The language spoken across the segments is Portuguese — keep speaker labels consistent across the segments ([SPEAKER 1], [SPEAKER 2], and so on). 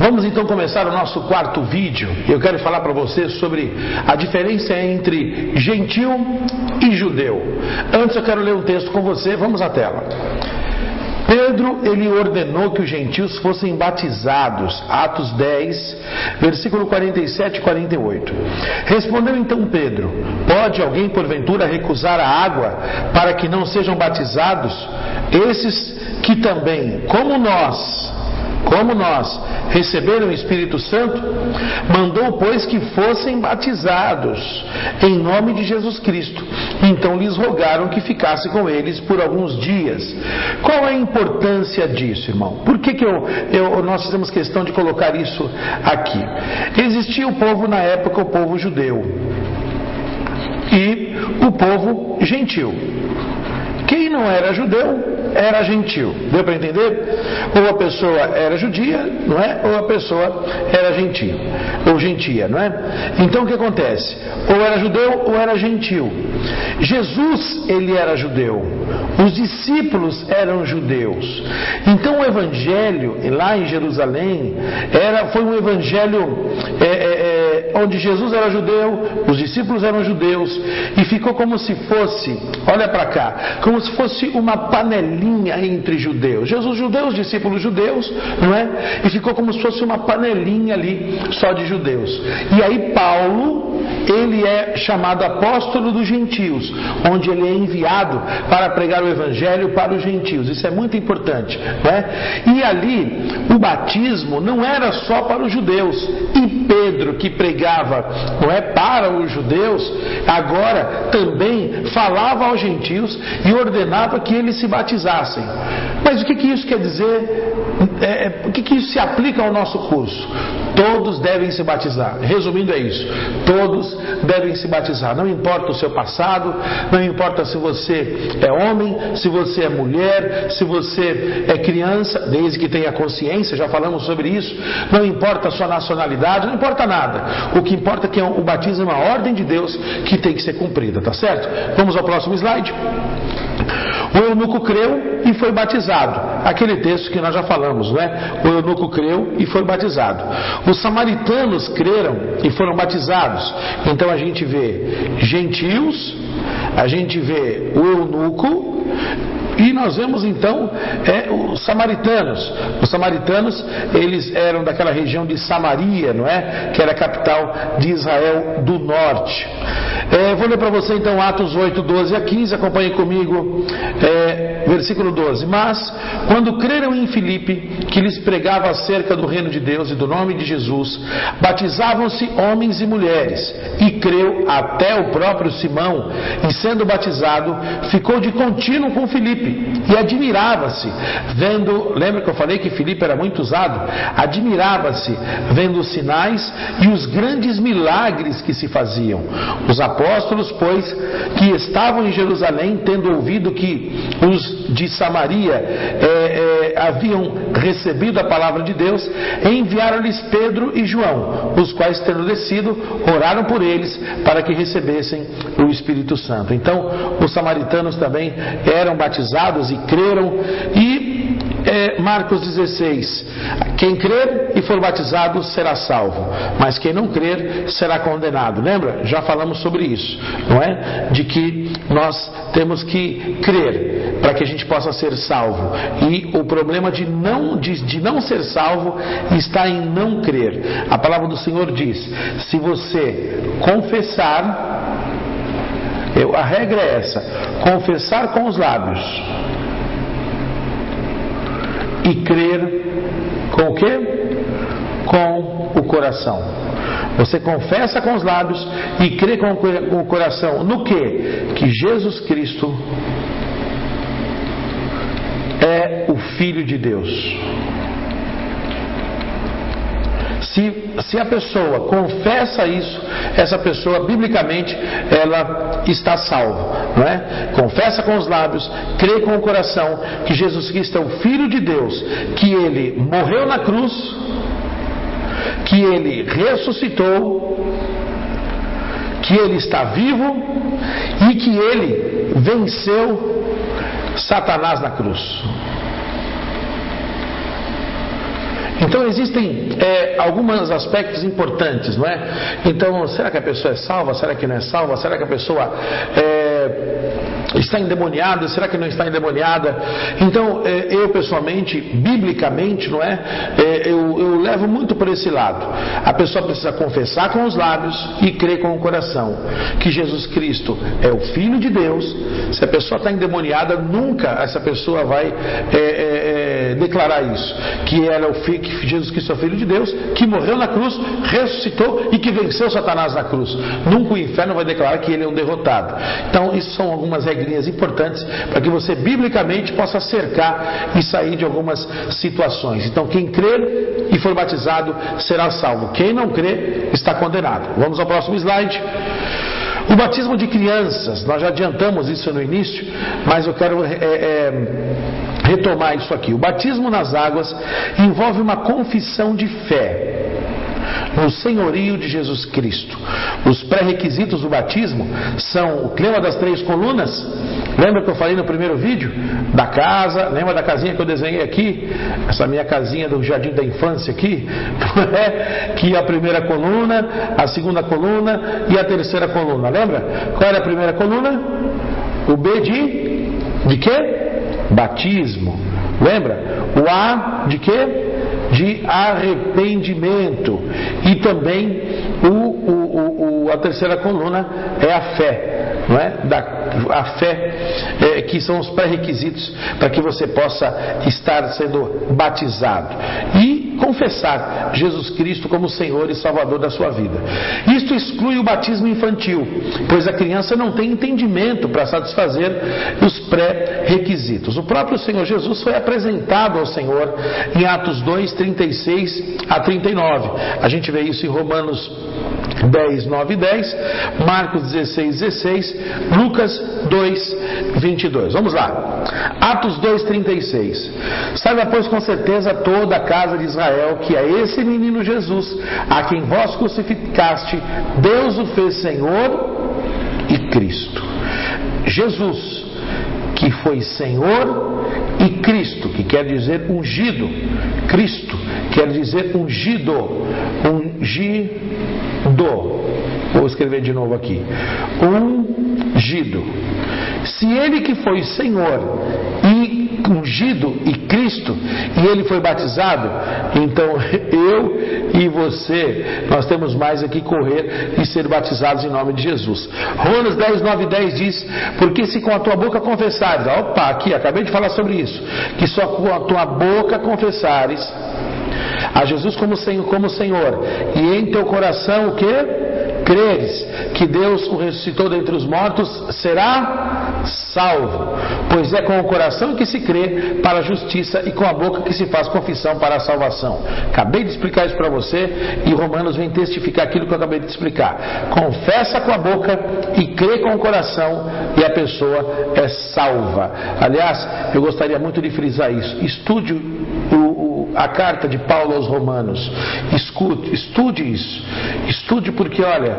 [SPEAKER 1] Vamos então começar o nosso quarto vídeo. Eu quero falar para você sobre a diferença entre gentil e judeu. Antes eu quero ler um texto com você, vamos à tela. Pedro, ele ordenou que os gentios fossem batizados. Atos 10, versículo 47 e 48. Respondeu então Pedro: pode alguém porventura recusar a água para que não sejam batizados? Esses que também, como nós, receberam o Espírito Santo, mandou, pois, que fossem batizados em nome de Jesus Cristo. Então lhes rogaram que ficassem com eles por alguns dias. Qual é a importância disso, irmão? Por que nós fizemos questão de colocar isso aqui? Existia o povo na época, o povo judeu, e o povo gentil. Quem não era judeu era gentil. Deu para entender? Ou a pessoa era judia, não é? Ou a pessoa era gentil, ou gentia, não é? Então o que acontece? Ou era judeu ou era gentil. Jesus, ele era judeu. Os discípulos eram judeus. Então o evangelho lá em Jerusalém foi um evangelho onde Jesus era judeu, os discípulos eram judeus, e ficou como se fosse, olha para cá, como se fosse uma panelinha entre judeus. Jesus judeu, os discípulos judeus, não é? E ficou como se fosse uma panelinha ali só de judeus. E aí Paulo, ele é chamado apóstolo dos gentios, onde ele é enviado para pregar o evangelho para os gentios. Isso é muito importante, não é? E ali o batismo não era só para os judeus. E Pedro, que pregava, não é, para os judeus, agora também falava aos gentios e ordenava que eles se batizassem. Mas o que isso quer dizer? O que isso se aplica ao nosso curso? Todos devem se batizar. Resumindo, é isso: todos devem se batizar. Não importa o seu passado, não importa se você é homem, se você é mulher, se você é criança, desde que tenha consciência, já falamos sobre isso. Não importa a sua nacionalidade, não importa nada. O que importa é que o batismo é uma ordem de Deus que tem que ser cumprida, tá certo? Vamos ao próximo slide. O eunuco creu e foi batizado. Aquele texto que nós já falamos, não é? O eunuco creu e foi batizado. Os samaritanos creram e foram batizados. Então a gente vê gentios, a gente vê o eunuco, e nós vemos então os samaritanos. Os samaritanos, eles eram daquela região de Samaria, não é? Que era a capital de Israel do norte. Vou ler para você então Atos 8, 12 a 15, acompanhe comigo, versículo 12. Mas, quando creram em Filipe, que lhes pregava acerca do reino de Deus e do nome de Jesus, batizavam-se homens e mulheres, e creu até o próprio Simão, e sendo batizado, ficou de contínuo com Filipe, e admirava-se, lembra que eu falei que Filipe era muito usado? Admirava-se, vendo os sinais e os grandes milagres que se faziam. Os apóstolos, pois, que estavam em Jerusalém, tendo ouvido que os de Samaria haviam recebido a palavra de Deus, enviaram-lhes Pedro e João, os quais, tendo descido, oraram por eles para que recebessem o Espírito Santo. Então, os samaritanos também eram batizados e creram. E Marcos 16: quem crer e for batizado será salvo, mas quem não crer será condenado. Lembra? Já falamos sobre isso, não é? De que nós temos que crer para que a gente possa ser salvo, e o problema de não ser salvo está em não crer. A palavra do Senhor diz: se você confessar, a regra é essa: confessar com os lábios e crer com o quê? Com o coração. Você confessa com os lábios e crê com o coração no quê? Que Jesus Cristo é o Filho de Deus. Se a pessoa confessa isso, essa pessoa, biblicamente, ela está salva, não é? Confessa com os lábios, crê com o coração que Jesus Cristo é o Filho de Deus, que Ele morreu na cruz, que Ele ressuscitou, que Ele está vivo e que Ele venceu Satanás na cruz. Então existem alguns aspectos importantes, não é? Então, será que a pessoa é salva? Será que não é salva? Será que a pessoa está endemoniada? Será que não está endemoniada? Então, eu pessoalmente, biblicamente, não é? Eu levo muito por esse lado. A pessoa precisa confessar com os lábios e crer com o coração que Jesus Cristo é o Filho de Deus. Se a pessoa está endemoniada, nunca essa pessoa vai declarar isso, que ela é o filho, que Jesus Cristo é o Filho de Deus, que morreu na cruz, ressuscitou e que venceu Satanás na cruz. Nunca o inferno vai declarar que ele é um derrotado. Então, isso são algumas regrinhas importantes para que você biblicamente possa cercar e sair de algumas situações. Então, quem crer e for batizado será salvo. Quem não crer está condenado. Vamos ao próximo slide. O batismo de crianças, nós já adiantamos isso no início, mas eu quero retomar isso aqui. O batismo nas águas envolve uma confissão de fé no senhorio de Jesus Cristo. Os pré-requisitos do batismo são, lembra das 3 colunas? Lembra que eu falei no primeiro vídeo? Da casa, lembra da casinha que eu desenhei aqui? Essa minha casinha do jardim da infância aqui? Que a primeira coluna, a segunda coluna e a terceira coluna, lembra? Qual era a primeira coluna? O B de quê? Batismo. Lembra? O A de quê? De arrependimento. E também a terceira coluna é a fé, não é? A fé, que são os pré-requisitos para que você possa estar sendo batizado e confessar Jesus Cristo como Senhor e Salvador da sua vida. Isto exclui o batismo infantil, pois a criança não tem entendimento para satisfazer os pré-requisitos. O próprio Senhor Jesus foi apresentado ao Senhor em Atos 2, 36 a 39. A gente vê isso em Romanos 10, 9 e 10, Marcos 16, 16, Lucas 2, 22. Vamos lá. Atos 2, 36. Saiba, pois, com certeza toda a casa de Israel que é esse menino Jesus, a quem vós crucificaste, Deus o fez Senhor e Cristo. Jesus, que foi Senhor e Cristo, que quer dizer ungido. Cristo quer dizer ungido. Vou escrever de novo aqui. Ungido. Se ele que foi Senhor e ungido e Cristo, e ele foi batizado, então eu e você, nós temos mais aqui correr e ser batizados em nome de Jesus. Romanos 10, 9 e 10 diz: porque se com a tua boca confessares, opa, aqui, acabei de falar sobre isso, que só com a tua boca confessares a Jesus como Senhor, e em teu coração o que? Creres que Deus o ressuscitou dentre os mortos, será salvo. Pois é com o coração que se crê para a justiça e com a boca que se faz confissão para a salvação. Acabei de explicar isso para você e Romanos vem testificar aquilo que eu acabei de explicar. Confessa com a boca e crê com o coração e a pessoa é salva. Aliás, eu gostaria muito de frisar isso. Estude a carta de Paulo aos Romanos. Estude isso. Estude porque, olha,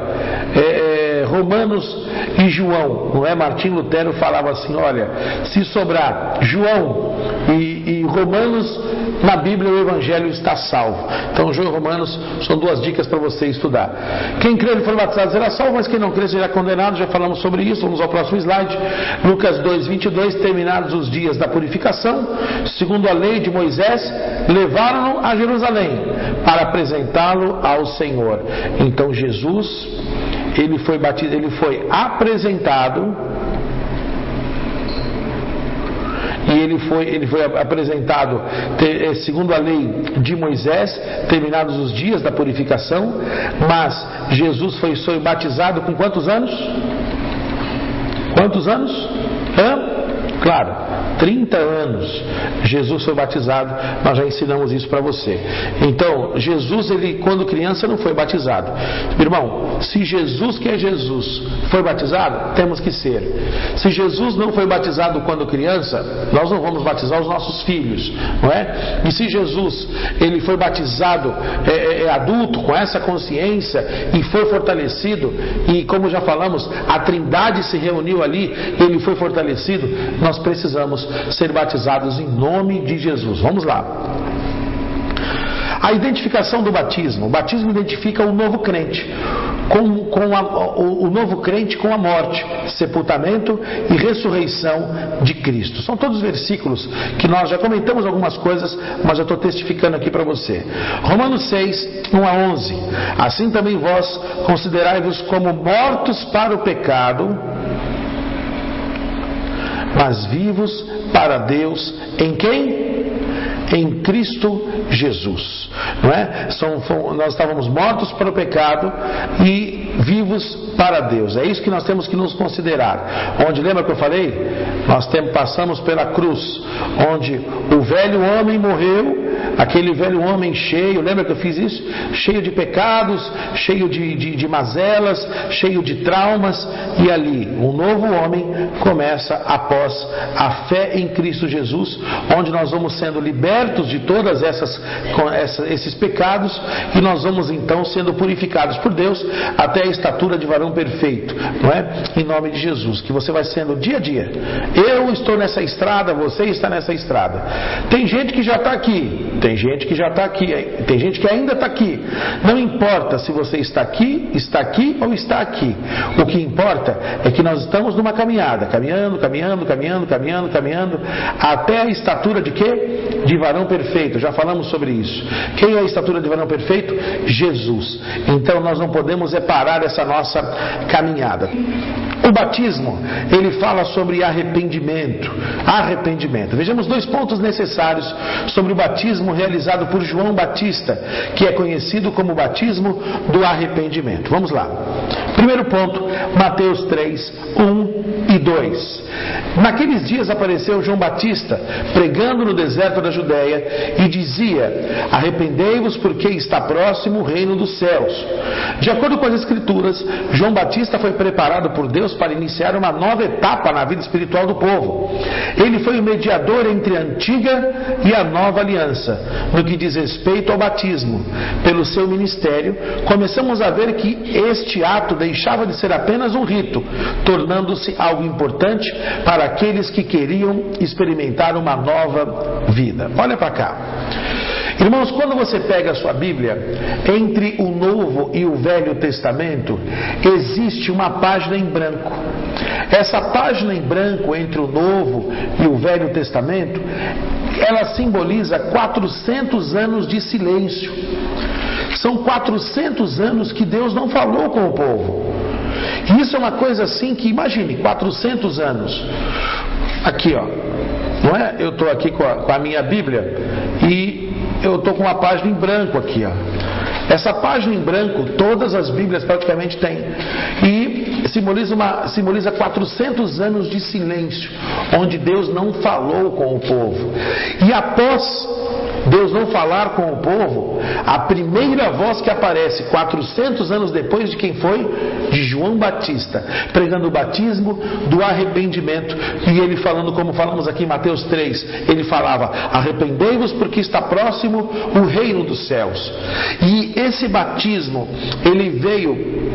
[SPEAKER 1] Romanos e João, não é? Martim Lutero falava assim: olha, se sobrar João e Romanos na Bíblia, o Evangelho está salvo. Então, João e Romanos são 2 dicas para você estudar. Quem crer e for batizado será salvo, mas quem não crer será condenado. Já falamos sobre isso. Vamos ao próximo slide. Lucas 2, 22. Terminados os dias da purificação, segundo a lei de Moisés, levaram-no a Jerusalém para apresentá-lo ao Senhor. Então Jesus, ele foi apresentado, e ele foi apresentado segundo a lei de Moisés, terminados os dias da purificação. Mas Jesus foi batizado com quantos anos? Quantos anos? Claro, 30 anos Jesus foi batizado. Nós já ensinamos isso para você. Então, Jesus, ele quando criança não foi batizado. Irmão, se Jesus, que é Jesus, foi batizado, temos que ser. Se Jesus não foi batizado quando criança, nós não vamos batizar os nossos filhos, não é? E se Jesus, ele foi batizado adulto, com essa consciência, e foi fortalecido, e como já falamos, a Trindade se reuniu ali, ele foi fortalecido, nós precisamos ser batizados em nome de Jesus. Vamos lá. A identificação do batismo. O batismo identifica o novo crente, o novo crente com a morte, sepultamento e ressurreição de Cristo. São todos versículos que nós já comentamos algumas coisas, mas eu estou testificando aqui para você. Romanos 6, 1 a 11. Assim também vós considerai-vos como mortos para o pecado, mas vivos para Deus em quem? Em Cristo Jesus, não é? Nós estávamos mortos para o pecado e vivos para Deus. É isso que nós temos que nos considerar. Onde, lembra que eu falei? Nós passamos pela cruz, onde o velho homem morreu, aquele velho homem cheio, lembra que eu fiz isso? Cheio de pecados, cheio de mazelas, cheio de traumas, e ali um novo homem começa após a fé em Cristo Jesus, onde nós vamos sendo libertos de todas esses pecados, e nós vamos então sendo purificados por Deus até a estatura de varão perfeito, não é? Em nome de Jesus, que você vai sendo dia a dia. Eu estou nessa estrada, você está nessa estrada. Tem gente que já está aqui, tem gente que já está aqui, tem gente que ainda está aqui. Não importa se você está aqui ou está aqui. O que importa é que nós estamos numa caminhada, caminhando, até a estatura de quê? De varão perfeito. Já falamos sobre isso. Quem é a estatura de varão perfeito? Jesus. Então nós não podemos parar essa nossa caminhada. O batismo, ele fala sobre arrependimento. Vejamos dois pontos necessários sobre o batismo realizado por João Batista, que é conhecido como o batismo do arrependimento. Vamos lá. Primeiro ponto, Mateus 3, 1 e 2. Naqueles dias apareceu João Batista pregando no deserto da Judéia e dizia: arrependei-vos, porque está próximo o reino dos céus. De acordo com as Escrituras, João Batista foi preparado por Deus para iniciar uma nova etapa na vida espiritual do povo. Ele foi o mediador entre a antiga e a nova aliança, no que diz respeito ao batismo. Pelo seu ministério, começamos a ver que este ato deixava de ser apenas um rito, tornando-se algo importante para aqueles que queriam experimentar uma nova vida. Olha para cá. Irmãos, quando você pega a sua Bíblia, entre o Novo e o Velho Testamento, existe uma página em branco. Essa página em branco entre o Novo e o Velho Testamento, ela simboliza 400 anos de silêncio. São 400 anos que Deus não falou com o povo. E isso é uma coisa assim que, imagine, 400 anos. Aqui, ó, não é? Eu estou aqui com a minha Bíblia e eu estou com uma página em branco aqui, ó. Essa página em branco, todas as Bíblias praticamente têm. E simboliza 400 anos de silêncio, onde Deus não falou com o povo. E após Deus não falar com o povo, a primeira voz que aparece 400 anos depois, de quem foi? De João Batista, pregando o batismo do arrependimento. E ele falando, como falamos aqui em Mateus 3, ele falava: arrependei-vos, porque está próximo o reino dos céus. E esse batismo, ele veio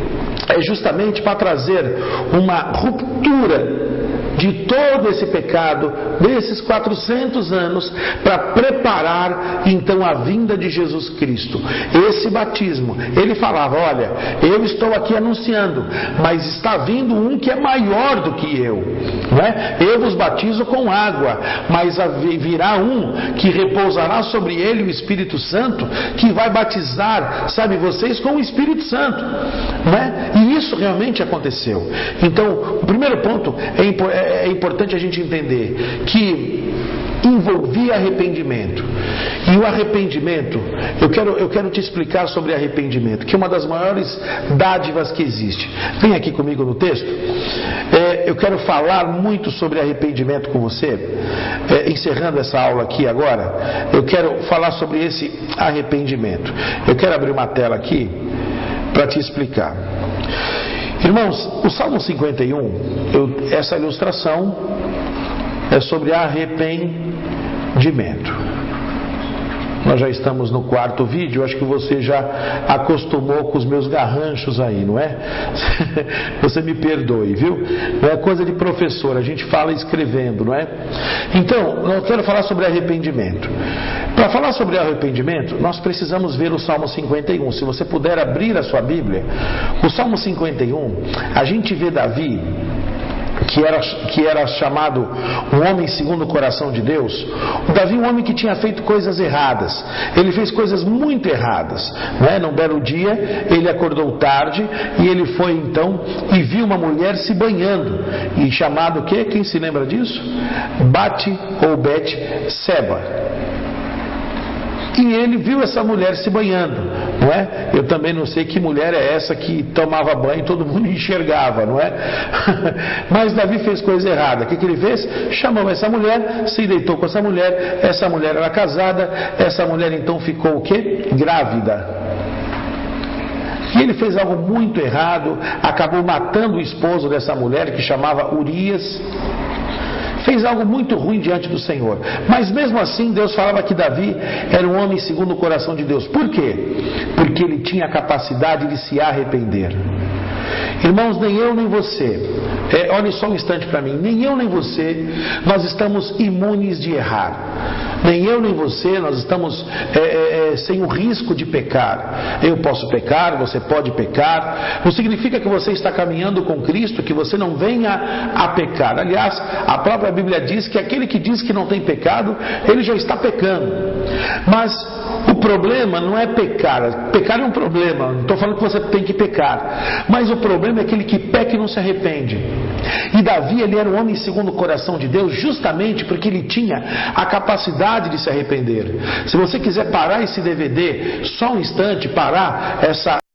[SPEAKER 1] justamente para trazer uma ruptura de todo esse pecado, desses 400 anos, para preparar então a vinda de Jesus Cristo. Esse batismo, ele falava: olha, eu estou aqui anunciando, mas está vindo um que é maior do que eu, não é? Eu vos batizo com água, mas virá um que repousará sobre ele o Espírito Santo, que vai batizar, sabe, vocês com o Espírito Santo, não é? E isso realmente aconteceu. Então, o primeiro ponto é importante a gente entender que envolvia arrependimento. E o arrependimento, eu quero te explicar sobre arrependimento, que é uma das maiores dádivas que existe. Vem aqui comigo no texto. Eu quero falar muito sobre arrependimento com você. Encerrando essa aula aqui agora, eu quero falar sobre esse arrependimento. Eu quero abrir uma tela aqui para te explicar. Irmãos, o Salmo 51, essa ilustração é sobre arrependimento. Nós já estamos no 4º vídeo, acho que você já acostumou com os meus garranchos aí, não é? Você me perdoe, viu? Não é coisa de professor, a gente fala escrevendo, não é? Então, eu quero falar sobre arrependimento. Para falar sobre arrependimento, nós precisamos ver o Salmo 51. Se você puder abrir a sua Bíblia, o Salmo 51, a gente vê Davi, que era chamado um homem segundo o coração de Deus. O Davi, um homem que tinha feito coisas erradas. Ele fez coisas muito erradas, né? Num belo dia, ele acordou tarde e ele foi então e viu uma mulher se banhando, e chamado o quê? Quem se lembra disso? Bate ou Bet-seba. E ele viu essa mulher se banhando, não é? Eu também não sei que mulher é essa que tomava banho e todo mundo enxergava, não é? Mas Davi fez coisa errada. O que ele fez? Chamou essa mulher, se deitou com essa mulher era casada, essa mulher então ficou o quê? Grávida. E ele fez algo muito errado, acabou matando o esposo dessa mulher, que chamava Urias. Fez algo muito ruim diante do Senhor. Mas mesmo assim, Deus falava que Davi era um homem segundo o coração de Deus. Por quê? Porque ele tinha a capacidade de se arrepender. Irmãos, nem eu nem você, olhe só um instante para mim, nem eu nem você, nós estamos imunes de errar. Nem eu nem você, nós estamos sem o risco de pecar. Eu posso pecar, você pode pecar. Não significa que você está caminhando com Cristo, que você não venha a pecar. Aliás, a própria Bíblia diz que aquele que diz que não tem pecado, ele já está pecando. Mas o problema não é pecar. Pecar é um problema, não estou falando que você tem que pecar. Mas o problema é aquele que peca e não se arrepende. E Davi, ele era um homem segundo o coração de Deus, justamente porque ele tinha a capacidade de se arrepender. Se você quiser parar esse DVD, só um instante, parar essa